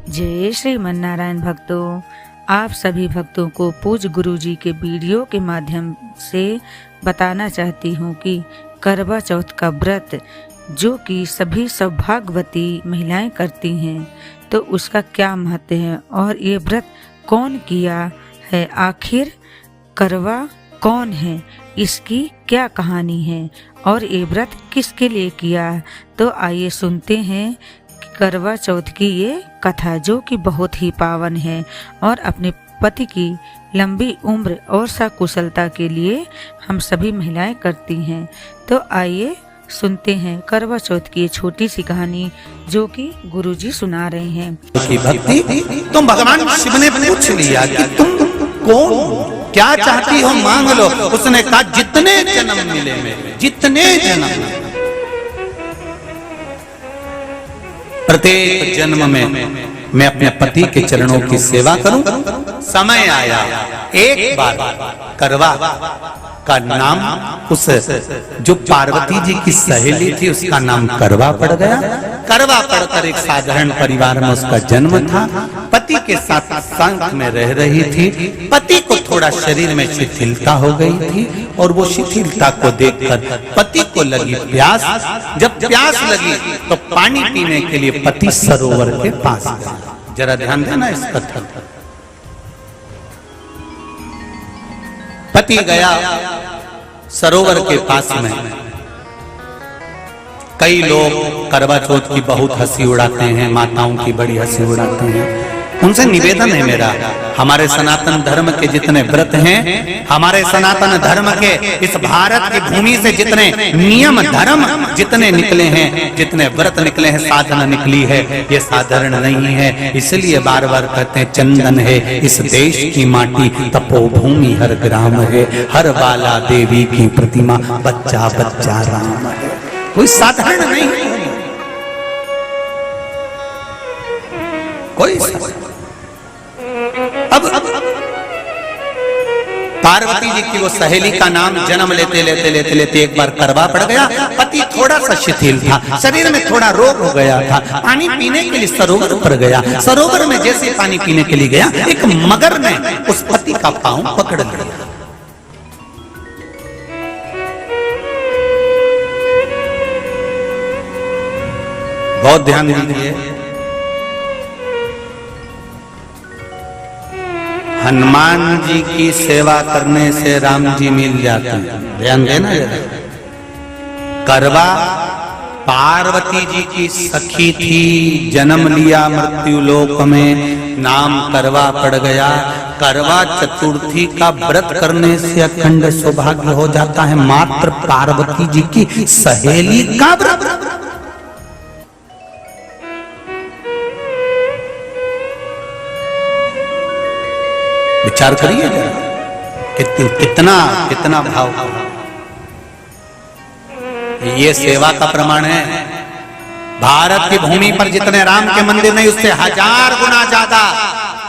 जय श्रीमन नारायण भक्तों, आप सभी भक्तों को पूज्य गुरु जी के वीडियो के माध्यम से बताना चाहती हूँ कि करवा चौथ का व्रत जो कि सभी सौभाग्यवती महिलाएं करती हैं, तो उसका क्या महत्व है और ये व्रत कौन किया है, आखिर करवा कौन है, इसकी क्या कहानी है और ये व्रत किसके लिए किया। तो आइए सुनते हैं करवा चौथ की ये कथा जो कि बहुत ही पावन है और अपने पति की लंबी उम्र और सकुशलता के लिए हम सभी महिलाएं करती हैं। तो आइए सुनते हैं करवा चौथ की ये छोटी सी कहानी जो कि गुरुजी सुना रहे हैं। की भक्ति तुम भगवान शिव ने पूछ लिया कि तुम कौन, क्या चाहती हो मांग लो। उसने कहा जितने जन्म मिले मेरे, जितने जन्म, प्रत्येक जन्म में मैं अपने पति के चरणों की सेवा करूं। समय आया एक बार करवा का नाम उस जो पार्वती जी की सहेली थी उसका नाम करवा पड़ गया। करवा पड़कर एक साधारण परिवार में उसका जन्म था। पति के साथ संग में रह रही थी। पति को थोड़ा शरीर में शिथिलता हो गई थी और वो शिथिलता को देखकर पति को लगी प्यास। जब प्यास लगी तो पानी पीने के लिए पति सरोवर के पास गया। जरा ध्यान देना इस कथा पर। पति गया सरोवर के पास में। कई लोग करवा चौथ की बहुत हंसी उड़ाते हैं, माताओं की बड़ी हंसी उड़ाते हैं। उनसे निवेदन है मेरा, हमारे सनातन धर्म के जितने व्रत हैं, हमारे सनातन धर्म के इस भारत की भूमि से जितने नियम धर्म जितने निकले हैं, जितने व्रत निकले हैं, साधना निकली है, ये साधारण नहीं है। इसलिए बार बार कहते हैं चंदन है इस देश की माटी, तपोभूमि हर ग्राम है, हर बाला देवी की प्रतिमा, बच्चा बच्चा राम है। कोई साधारण नहीं है, कोई अब पार्वती जी की वो सहेली का नाम जन्म लेते लेते लेते लेते एक बार करवा पड़ गया। पति थोड़ा सा शिथिल था, शरीर में थोड़ा रोग हो गया था। पानी पीने के लिए सरोवर पर गया। सरोवर में जैसे पानी पीने के लिए गया, एक मगर ने उस पति का पांव पकड़ लिया। बहुत ध्यान दीजिए, हनुमान जी की सेवा करने से राम जी मिल जाते हैं। ध्यान देना जरा। करवा पार्वती जी की सखी थी, जन्म लिया मृत्यु लोक में, नाम करवा पड़ गया। करवा चतुर्थी का व्रत करने से अखंड सौभाग्य हो जाता है। मात्र पार्वती जी की सहेली का व्रत। विचार करिए कितना कितना भाव। ये सेवा का प्रमाण है। भारत की भूमि पर जितने राम के मंदिर नहीं, उससे 1000 गुना ज्यादा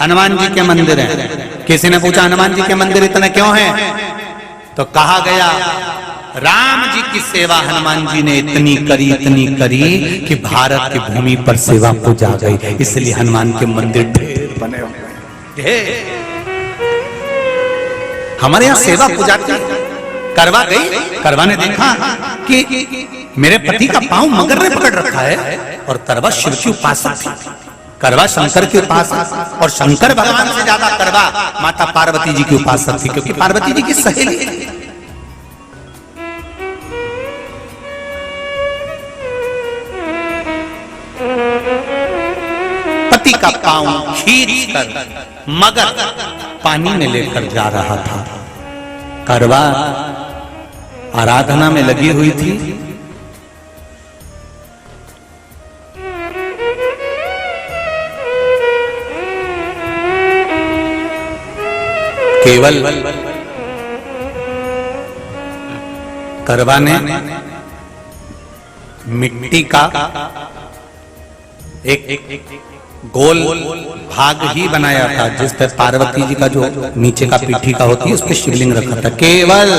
हनुमान जी के मंदिर हैं। किसी ने पूछा हनुमान जी के मंदिर इतने क्यों हैं, तो कहा गया राम जी की सेवा हनुमान जी ने इतनी करी कि भारत की भूमि पर सेवा पूजा गई। इसलिए हनुमान के मंदिर ढेर बने हुए हैं। हमारे यहाँ सेवा पूजा की। करवा गई, करवा ने देखा कि मेरे पति का पांव मगर ने पकड़ रखा है और करवा शिव की उपासक थी। करवा शंकर के उपासक और शंकर भगवान से ज्यादा करवा माता पार्वती जी की उपासक थी, क्योंकि पार्वती जी की सहेली थी। पति का पांव खींचकर मगर पानी में लेकर जा रहा था। करवा आराधना में लगी हुई थी। केवल करवा ने मिट्टी का एक गोल भाग ही बनाया था, जिस पर पार्वती जी का जो नीचे का पीठी का होती है उस पर शिवलिंग रखा था। केवल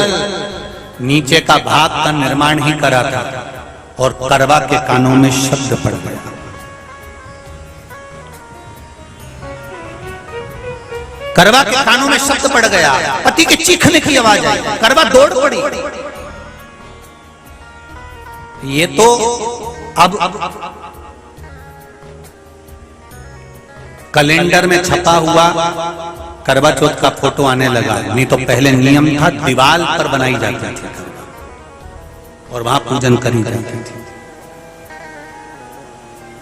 नीचे का भाग का निर्माण ही करा था और करवा के कानों में शब्द पड़ गया। करवा के कानों में शब्द पड़ गया, पति के चीखने की आवाज आई, करवा दौड़ पड़ी। ये तो अब कैलेंडर में छपा हुआ करवा चौथ का फोटो आने लगा, नहीं तो पहले नियम था दीवार पर बनाई जाती थी और वहां पूजन करी जाती थी।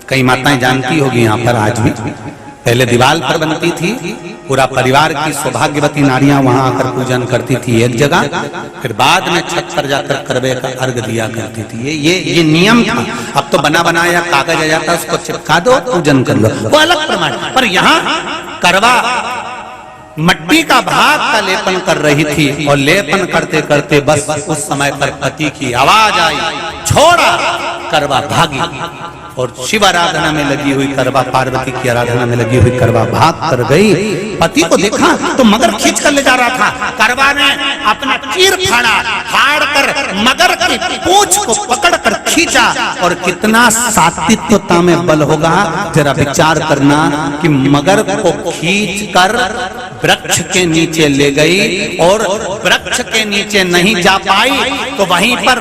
कई माताएं जानती होगी यहाँ पर आज भी, पहले दीवार पर बनती थी, पूरा परिवार की सौभाग्यवती नारियां वहां आकर पूजन करती थी एक जगह, फिर बाद में छत पर जाकर करवे का अर्घ दिया करती थी। ये नियम था। अब तो बना बनाया कागज आ जाता, उसको चिपका दो, पूजन कर लो, वो अलग प्रमाण। पर यहाँ करवा मट्टी का भाग का लेपन कर रही थी और लेपन करते करते बस उस समय पर पति की आवाज आई, छोड़ा, करवा भागी। और शिव आराधना में लगी हुई करवा, पार्वती की आराधना में लगी हुई करवा भाग कर गई। पति को देखा तो मगर खींच कर ले जा रहा था, करवा ने अपना चीर फाड़ कर मगर की पूंछ को पकड़ कर खींचा। और कितना सात्विकता में बल होगा, जरा विचार करना कि मगर को खींच कर वृक्ष के नीचे ले गई और वृक्ष के नीचे नहीं जा पाई तो वहीं पर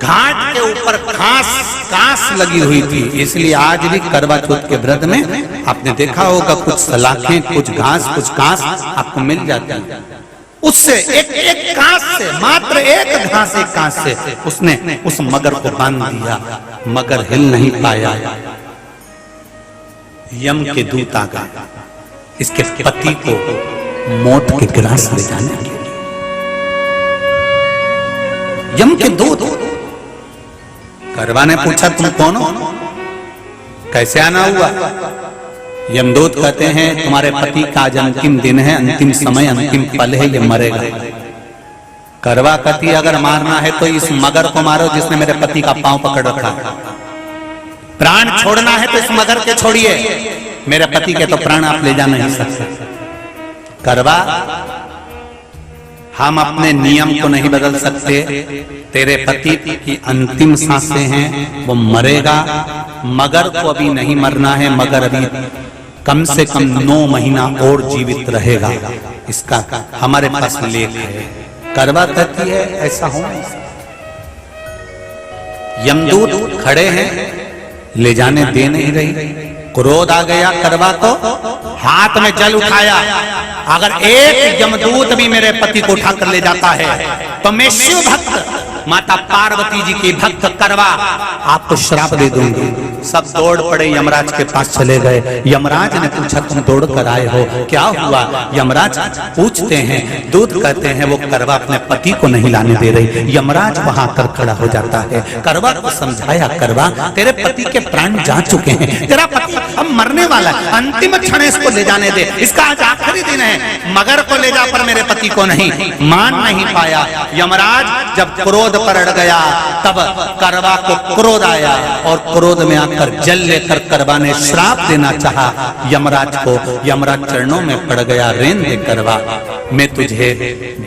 घाट के ऊपर कांस लगी हुई थी। इसलिए आज भी करवा चौथ के व्रत में आपने देखा होगा कुछ सलाखें, कुछ घास, कुछ कांस आपको मिल जाती है। उससे एक कांस से, मात्र एक घास, एक कांस से उसने उस मगर को बांध दिया। मगर हिल नहीं पाया। यम के दूत आ गए इसके पति को मौत के ग्रास ले जाने के लिए। यम के दूत। करवा ने पूछा तुम कौन हो, कैसे आना हुआ? यमदूत कहते हैं तुम्हारे पति का आज अंतिम दिन है, अंतिम समय, अंतिम पल है, ये मरेगा। करवा कहती अगर मारना है तो इस मगर को मारो जिसने मेरे पति का पांव पकड़ रखा। प्राण छोड़ना है तो इस मगर के छोड़िए, मेरे पति के तो प्राण आप ले जा नहीं सकते। करवा, हम अपने नियम को नहीं बदल सकते। तेरे पति की अंतिम सांसें हैं, वो मरेगा। मगर को अभी नहीं मरना है, मगर अभी कम से कम 9 महीना और जीवित रहेगा। इसका हमारे पास लेख है। करवा कहती है ऐसा हो नहीं सकता। यमदूत खड़े हैं, ले जाने दे नहीं रही। क्रोध आ गया करवा को, हाथ में जल उठाया, अगर एक यमदूत भी मेरे पति को उठाकर ले जाता है तो मैं शिव भक्त माता पार्वती जी की भक्त करवा आपको श्राप दे दूंगी। सब दौड़ पड़े, यमराज के पास चले गए। यमराज ने पूछा तुम दौड़ कर आए हो, क्या हुआ? यमराज पूछते हैं, दूत कहते हैं वो करवा अपने पति को नहीं लाने दे रही। यमराज वहां कर खड़ा हो जाता है। करवा को समझाया, करवा तेरे पति के प्राण जा चुके हैं, तेरा पति अब मरने वाला है, अंतिम क्षण इसको ले जाने दे, इसका आज आखिरी दिन है। मगर को ले जा पर मेरे पति को नहीं। मान नहीं पाया। यमराज जब क्रोध पर अड़ गया तब करवा को क्रोध आया और क्रोध में आकर जल लेकर करवा ने श्राप देना चाहा यमराज को। यमराज चरणों में पड़ गया, रेन दे करवा, मैं तुझे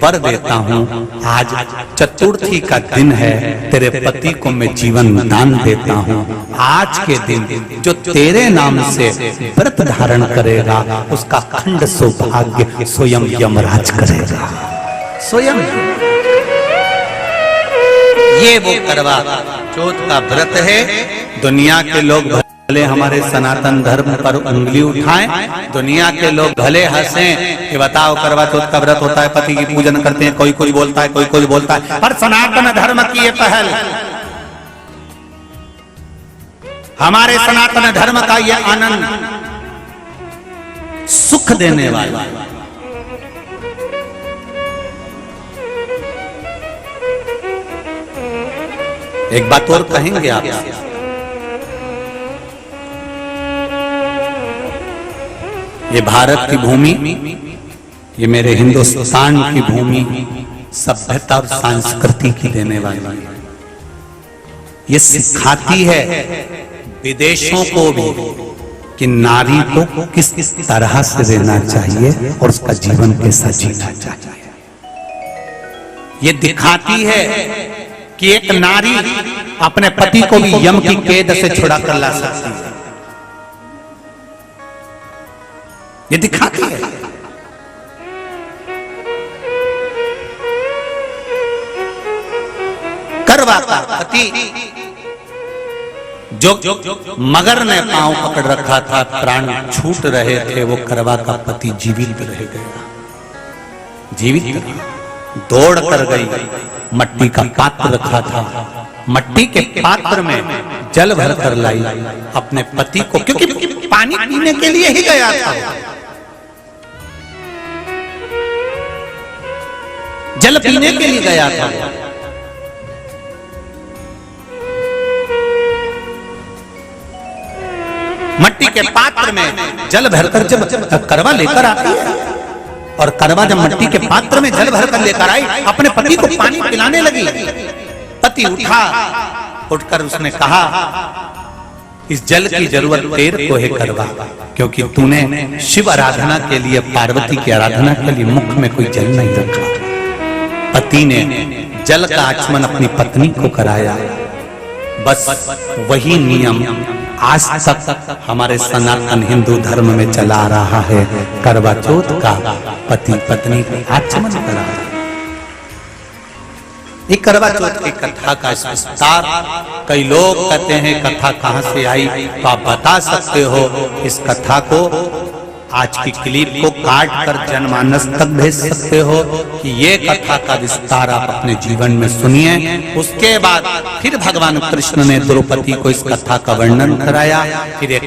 वर देता हूँ, आज चतुर्थी का दिन है, तेरे पति को मैं जीवन दान देता हूँ। आज के दिन जो तेरे नाम से व्रत धारण करेगा उसका खंड सौभाग्य स्वयं यमराज करेगा। स्वयं ये वो करवा चौथ का व्रत है। दुनिया के लोग भले हमारे सनातन धर्म पर उंगली उठाएं, दुनिया के लोग भले हंसें कि बताओ करवा चौथ का व्रत होता है, पति की पूजन करते हैं, कोई कोई बोलता है, कोई कोई बोलता है, पर सनातन धर्म की ये पहल, हमारे सनातन धर्म का ये आनंद सुख देने वाला। एक बात और कहेंगे आप, ये भारत की भूमि, ये मेरे हिंदुस्तान की भूमि सभ्यता और संस्कृति की देने वाली है। ये सिखाती है विदेशों को भी कि नारी को किस तरह से रहना चाहिए और उसका जीवन कैसा जीना चाहिए। ये दिखाती है कि एक नारी अपने पति को भी यम की कैद से छुड़ा कर ला सकती है। ये दिखाती है। करवा का पति जो मगर ने पांव पकड़ रखा था, प्राण छूट रहे थे, वो करवा का पति जीवित रह गया, जीवित रहा। दौड़ कर गई, मट्टी का पात्र रखा था, मट्टी के पात्र में जल भर कर लाई अपने पति को, क्योंकि पानी पीने के लिए ही गया था, जल पीने के लिए गया था। मट्टी के पात्र में जल भरकर जब करवा लेकर आती है, और करवा जब मट्टी के पात्र में जल भरकर लेकर आई, अपने पति को पानी पिलाने लगी। पति उठा, उठकर उसने कहा, इस जल की जरूरत तेरे को है करवा, क्योंकि तूने शिव आराधना के लिए, पार्वती की आराधना के लिए मुख में कोई जल नहीं रखा। पति ने जल का आचमन अपनी पत्नी को कराया। बस वही नियम आज तक हमारे सनातन हिंदू धर्म में चला आ रहा है। करवा चौथ का पति पत्नी को आचमन कराया। ये करवा चौथ की कथा का विस्तार, कई लोग कहते हैं कथा कहां से आई, तो आप बता सकते हो। इस कथा को, आज की क्लिप को काट कर जनमानस तक भेज सकते हो कि ये कथा का विस्तार आप अपने जीवन में सुनिए। उसके बाद फिर भगवान कृष्ण ने द्रौपदी को इस कथा का वर्णन कराया। फिर एक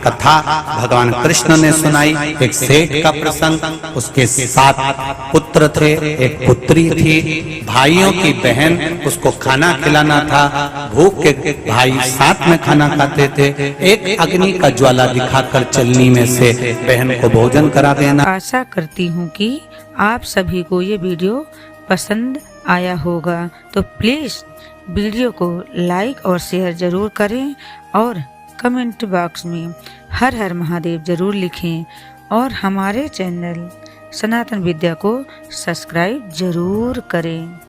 कथा भगवान कृष्ण ने सुनाई, एक सेठ का प्रसंग, उसके 7 पुत्र थे, एक पुत्री थी, भाइयों की बहन, उसको खाना खिलाना था, भूख के भाई साथ में खाना खाते थे, एक अग्नि का ज्वाला दिखाकर चलनी में से बहन को भोजन करा देना। आशा करती हूँ कि आप सभी को ये वीडियो पसंद आया होगा, तो प्लीज वीडियो को लाइक और शेयर जरूर करें, और कमेंट बॉक्स में हर हर महादेव जरूर लिखें, और हमारे चैनल सनातन विद्या को सब्सक्राइब जरूर करें।